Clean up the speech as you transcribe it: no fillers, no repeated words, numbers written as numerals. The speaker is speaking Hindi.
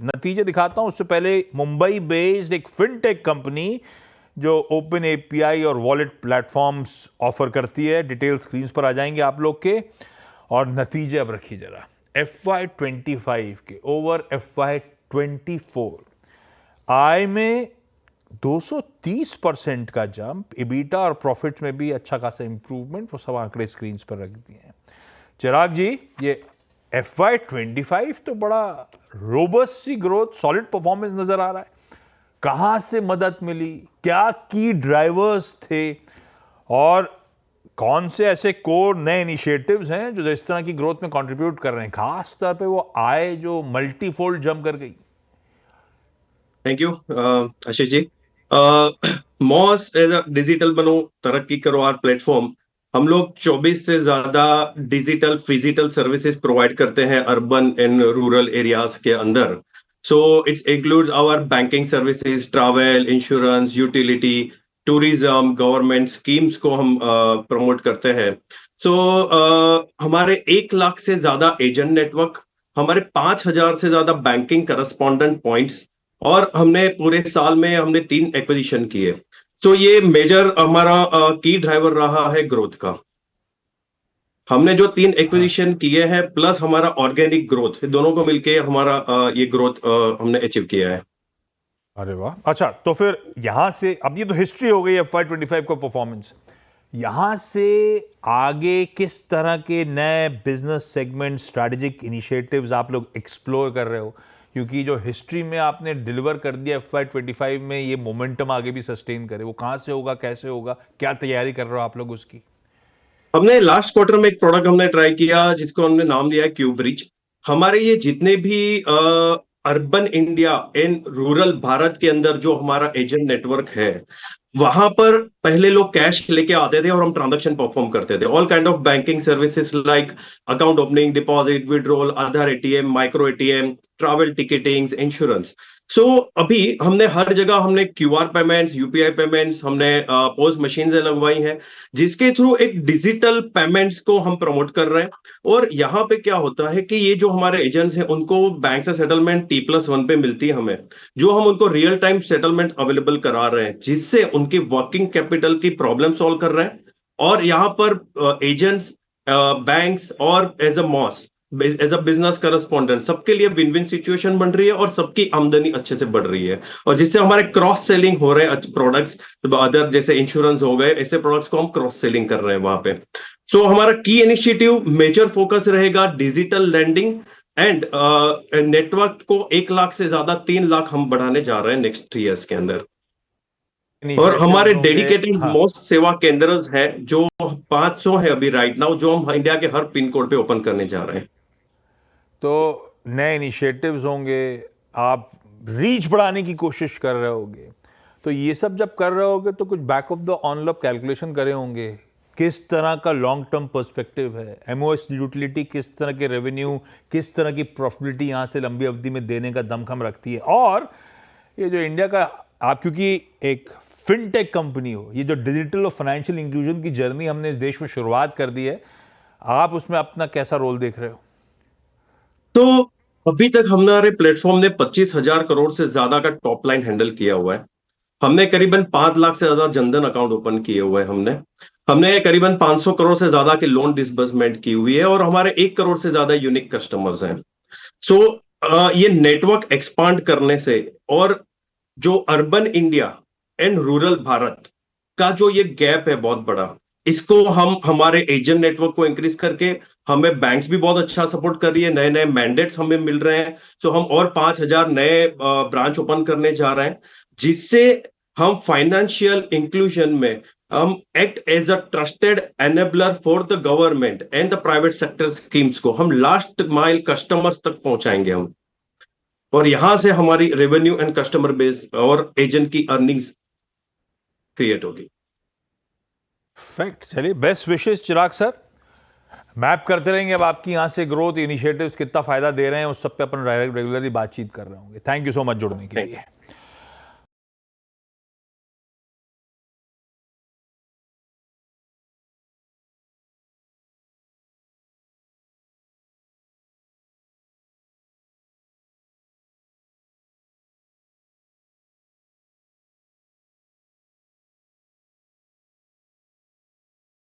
नतीजे दिखाता हूं। उससे पहले मुंबई बेस्ड एक फिनटेक कंपनी जो ओपन एपीआई और वॉलेट प्लेटफॉर्म्स ऑफर करती है, डिटेल स्क्रीन पर आ जाएंगे आप लोग के। और नतीजे अब रखिए जरा, FY25 के ओवर FY24 आय में 230% का जंप, इबीटा और प्रॉफिट्स में भी अच्छा खासा इंप्रूवमेंट, वो सब आंकड़े स्क्रीन पर रख दिए हैं। चिराग जी, ये FY25 तो बड़ा रोबस्ट सी ग्रोथ, सॉलिड परफॉर्मेंस नजर आ रहा है। कहां से मदद मिली, क्या की ड्राइवर्स थे, और कौन से ऐसे कोर नए इनिशिएटिव्स हैं जो इस तरह की ग्रोथ में कंट्रीब्यूट कर रहे हैं, खास तौर पे वो आय जो मल्टीफोल्ड जंप कर गई? Thank you Ashish ji. मॉस एज अ डिजिटल बनो तरक्की करो आर प्लेटफॉर्म। हम लोग 24 से ज्यादा डिजिटल फिजिटल सर्विसेज प्रोवाइड करते हैं अर्बन एंड रूरल एरियाज के अंदर। So it's includes our banking services, travel, insurance, utility, tourism, government schemes को हम प्रमोट करते हैं। सो हमारे 1 लाख से ज्यादा एजेंट नेटवर्क, हमारे 5,000 से ज्यादा बैंकिंग करस्पॉन्डेंट पॉइंट्स, और हमने पूरे साल में हमने 3 एक्विजिशन किए। तो ये मेजर हमारा की ड्राइवर रहा है ग्रोथ का। हमने जो 3 हाँ, एक्विजिशन किए हैं प्लस हमारा ऑर्गेनिक ग्रोथ, दोनों को मिलके हमारा ये ग्रोथ हमने अचीव किया है। अरे वाह। अच्छा, तो फिर यहां से, अब ये तो हिस्ट्री हो गई FY25 का परफॉर्मेंस, यहां से आगे किस तरह के नए बिजनेस सेगमेंट, स्ट्रैटेजिक इनिशिएटिव्स आप लोग एक्सप्लोर कर रहे हो? क्योंकि जो हिस्ट्री में आपने डिलीवर कर दिया FY25 में, ये मोमेंटम आगे भी सस्टेन करे, वो कहां से होगा, कैसे होगा, क्या तैयारी कर रहे हो आप लोग उसकी? हमने लास्ट क्वार्टर में एक प्रोडक्ट हमने ट्राई किया जिसको हमने नाम दिया है क्यूब ब्रिज। हमारे ये जितने भी urban India and rural Bharat के अंदर जो हमारा एजेंट नेटवर्क है, वहां पर पहले लोग कैश लेके आते थे और हम ट्रांजैक्शन परफॉर्म करते थे। All kind of banking services like account opening, deposit, withdrawal, Aadhaar ATM, micro ATM, travel ticketing, insurance. So अभी हमने हर जगह हमने क्यूआर पेमेंट्स, यूपीआई पेमेंट्स, हमने पोस्ट मशीन लगवाई हैं जिसके थ्रू एक डिजिटल पेमेंट्स को हम प्रमोट कर रहे हैं। और यहाँ पे क्या होता है कि ये जो हमारे एजेंट्स हैं उनको बैंक से सेटलमेंट T+1 पे मिलती है हमें, जो हम उनको रियल टाइम सेटलमेंट अवेलेबल करा रहे हैं जिससे उनकी वर्किंग कैपिटल की प्रॉब्लम सॉल्व कर रहे हैं। और यहाँ पर एजेंट्स, बैंक्स और एज अ मॉस, एज अ बिजनेस करस्पॉन्डेंट, सबके लिए विन विन सिचुएशन बन रही है और सबकी आमदनी अच्छे से बढ़ रही है। और जिससे हमारे क्रॉस सेलिंग हो रहे हैं प्रोडक्ट्स, अदर जैसे इंश्योरेंस हो गए, ऐसे प्रोडक्ट्स को हम क्रॉस सेलिंग कर रहे हैं वहां पे। सो हमारा की इनिशिएटिव मेजर फोकस रहेगा डिजिटल लैंडिंग एंड नेटवर्क को 1 लाख से ज्यादा 3 लाख हम बढ़ाने जा रहे हैं नेक्स्ट 3 इयर्स के अंदर। और इनिशिएटिव्स हमारे होंगे। डेडिकेटेड हाँ, मोस्ट सेवा केंद्र हैं जो 500 है अभी राइट नाउ, जो हम इंडिया के हर पिन कोड पे ओपन करने जा रहे हैं। तो नए इनिशिएटिव्स होंगे, आप रीच बढ़ाने की कोशिश कर रहे होगे, तो ये सब जब कर रहे होगे तो कुछ back of the envelope calculation करे होंगे, किस तरह का लॉन्ग टर्म पर्सपेक्टिव है, एमओएस यूटिलिटी किस तरह के रेवेन्यू, किस तरह की प्रॉफिटेबिलिटी यहां से लंबी अवधि में देने का दमखम रखती है। और ये जो इंडिया का, आप क्योंकि एक फिनटेक कंपनी हो, ये जो डिजिटल और फाइनेंशियल इंक्लूजन की जर्नी हमने इस देश में शुरुआत कर दी है, आप उसमें अपना कैसा रोल देख रहे हो? तो अभी तक हमारे प्लेटफॉर्म ने 25,000 करोड़ से ज्यादा का टॉप लाइन हैंडल किया हुआ है। हमने करीबन 5 लाख से ज्यादा जनधन अकाउंट ओपन किए हुए हैं। हमने हमने करीबन 500 करोड़ से ज्यादा की लोन डिसबर्समेंट की हुई है और हमारे 1 करोड़ से ज्यादा यूनिक कस्टमर्स हैं। सो ये नेटवर्क एक्सपांड करने से और जो urban India and rural Bharat का जो ये गैप है बहुत बड़ा, इसको हम हमारे एजेंट नेटवर्क को इंक्रीज करके, हमें बैंक्स भी बहुत अच्छा सपोर्ट कर रही है, नए नए मैंडेट्स हमें मिल रहे हैं। सो हम और 5,000 नए ब्रांच ओपन करने जा रहे हैं जिससे हम फाइनेंशियल इंक्लूजन में हम act as a trusted enabler for the government and the private sector schemes को हम लास्ट माइल कस्टमर्स तक पहुंचाएंगे हम। और यहां से हमारी रेवेन्यू एंड कस्टमर बेस और एजेंट की अर्निंग्स क्रिएट होगी। फैक्ट। चलिए, बेस्ट विशेष चिराग सर। मैप करते रहेंगे अब आपकी यहां से ग्रोथ इनिशिएटिव्स कितना फायदा दे रहे हैं, उस सब पे अपन रेगुलरली बातचीत कर रहे होंगे। थैंक यू सो मच जुड़ने के थैंक लिए।